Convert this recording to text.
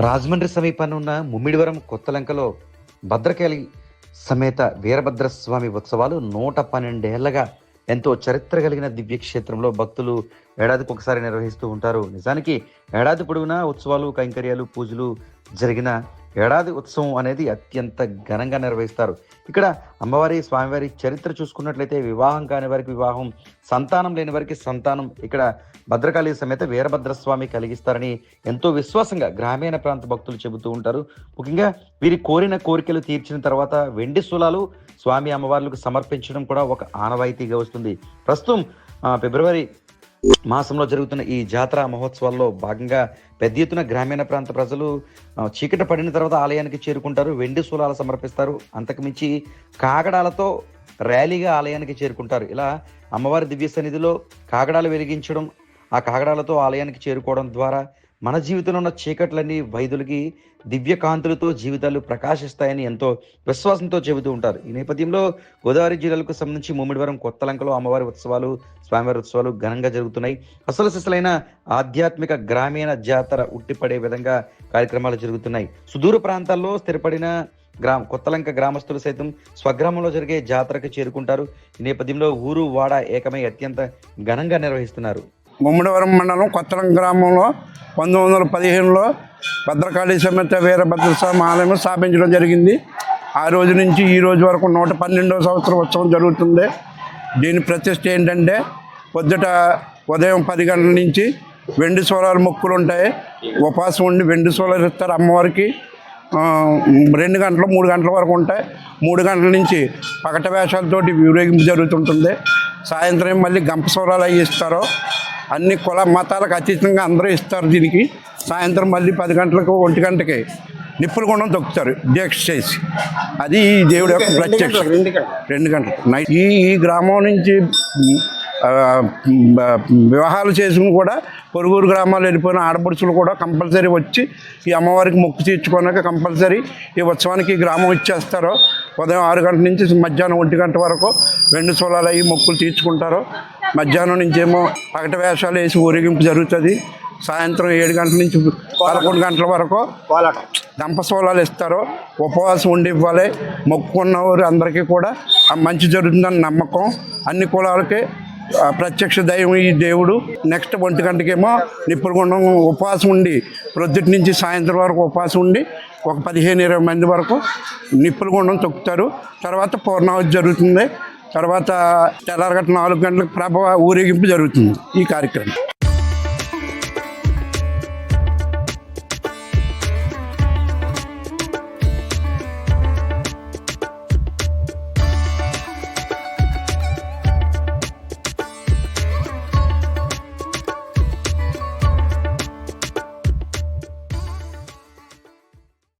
రాజమండ్రి సమీపాన ఉన్న ముమ్మిడివరం కొత్తలంకలో భద్రకాళి సమేత వీరభద్రస్వామి ఉత్సవాలు 112 ఏళ్లగా ఎంతో చరిత్ర కలిగిన దివ్యక్షేత్రంలో భక్తులు ఏడాదికి ఒకసారి నిర్వహిస్తూ ఉంటారు. నిజానికి ఏడాది పొడవునా ఉత్సవాలు, కైంకర్యాలు, పూజలు జరిగిన ఏడాది ఉత్సవం అనేది అత్యంత ఘనంగా నిర్వహిస్తారు. ఇక్కడ అమ్మవారి, స్వామివారి చరిత్ర చూసుకున్నట్లయితే వివాహం కాని వారికి వివాహం, సంతానం లేని వారికి సంతానం ఇక్కడ భద్రకాళి సమేత వీరభద్రస్వామి కలిగిస్తారని ఎంతో విశ్వాసంగా గ్రామీణ ప్రాంత భక్తులు చెబుతూ ఉంటారు. ముఖ్యంగా వీరి కోరిన కోరికలు తీర్చిన తర్వాత వెండి శూలాలు స్వామి అమ్మవార్లకు సమర్పించడం కూడా ఒక ఆనవాయితీగా వస్తుంది. ప్రస్తుతం ఫిబ్రవరి మాసంలో జరుగుతున్న ఈ జాతర మహోత్సవాల్లో భాగంగా పెద్ద ఎత్తున గ్రామీణ ప్రాంత ప్రజలు చీకటి పడిన తర్వాత ఆలయానికి చేరుకుంటారు, వెండి శూలాలు సమర్పిస్తారు. అంతకుమించి కాగడాలతో ర్యాలీగా ఆలయానికి చేరుకుంటారు. ఇలా అమ్మవారి దివ్య సన్నిధిలో కాగడాలు వెలిగించడం, ఆ కాగడాలతో ఆలయానికి చేరుకోవడం ద్వారా మన జీవితంలో ఉన్న చీకట్లన్నీ వైదొలిగి దివ్య కాంతులతో జీవితాలు ప్రకాశిస్తాయని ఎంతో విశ్వాసంతో చెబుతూ ఉంటారు. ఈ నేపథ్యంలో గోదావరి జిల్లాలకు సంబంధించి ముమ్మిడివరం కొత్తలంకలో అమ్మవారి ఉత్సవాలు, స్వామివారి ఉత్సవాలు ఘనంగా జరుగుతున్నాయి. అసలు సిసలైన ఆధ్యాత్మిక గ్రామీణ జాతర ఉట్టిపడే విధంగా కార్యక్రమాలు జరుగుతున్నాయి. సుదూర ప్రాంతాల్లో స్థిరపడిన కొత్తలంక గ్రామస్తులు సైతం స్వగ్రామంలో జరిగే జాతరకు చేరుకుంటారు. ఈ నేపథ్యంలో ఊరు వాడ ఏకమై అత్యంత ఘనంగా నిర్వహిస్తున్నారు. ముమ్మిడివరం మండలం కొత్తలంక గ్రామంలో 1915లో భద్రకాళి సమేత వీరభద్రస్వామి ఆలయం స్థాపించడం జరిగింది. ఆ రోజు నుంచి ఈ రోజు వరకు 112వ సంవత్సరం ఉత్సవం జరుగుతుంది. దీని ప్రతిష్ట ఏంటంటే పొద్దుట ఉదయం 10 గంటల నుంచి వెండి సోలాలు మొక్కులు ఉంటాయి. ఉపవాసం ఉండి వెండి సోలాలు ఇస్తారు అమ్మవారికి. 2 గంటలు 3 గంటల వరకు ఉంటాయి. 3 గంటల నుంచి పగట వేషాలతోటి ఊరేగింపు జరుగుతుంటుంది. సాయంత్రం మళ్ళీ గంప సోలాలు అవి ఇస్తారు. అన్ని కుల మతాలకు అతీతంగా అందరూ ఇస్తారు. దీనికి సాయంత్రం మళ్ళీ 10 గంటలకు 1 గంటకి నిప్పులు గుండం తొక్కుతారు దీక్ష చేసి. అది ఈ దేవుడి యొక్క ప్రత్యక్ష. 2 గంటలు నైట్ ఈ గ్రామం నుంచి వివాహాలు చేసుకుని కూడా పొరుగురు గ్రామాలు వెళ్ళిపోయిన ఆడపడుచులు కూడా కంపల్సరీ వచ్చి ఈ అమ్మవారికి మొక్కు తీర్చుకోనాక కంపల్సరీ ఈ ఉత్సవానికి ఈ గ్రామం ఇచ్చేస్తారు. ఉదయం 6 గంటల నుంచి మధ్యాహ్నం 1 గంట వరకు వెండి సోలాలు అయ్యి మొక్కులు తీర్చుకుంటారు. మధ్యాహ్నం నుంచి ఏమో పగటి వేషాలు వేసి ఊరేగింపు జరుగుతుంది. సాయంత్రం 7 గంటల నుంచి 11 గంటల వరకు దంప సోలాలు ఇస్తారు. ఉపవాసం ఉండి ఇవ్వాలి. మొక్కుకున్నవారు అందరికీ కూడా మంచి జరుగుతుందని నమ్మకం. అన్ని కులాలకి ప్రత్యక్ష దైవం ఈ దేవుడు. నెక్స్ట్ 1 గంటకేమో నిప్పులగుండం ఉపవాసం ఉండి ప్రొద్దుటి నుంచి సాయంత్రం వరకు ఉపవాసం ఉండి ఒక 15-20 మంది వరకు నిప్పులగుండం తొక్కుతారు. తర్వాత పూర్ణావతి జరుగుతుంది. తర్వాత తెల్లారగట్ట 4 గంటలకు ప్రభ ఊరేగింపు జరుగుతుంది ఈ కార్యక్రమం.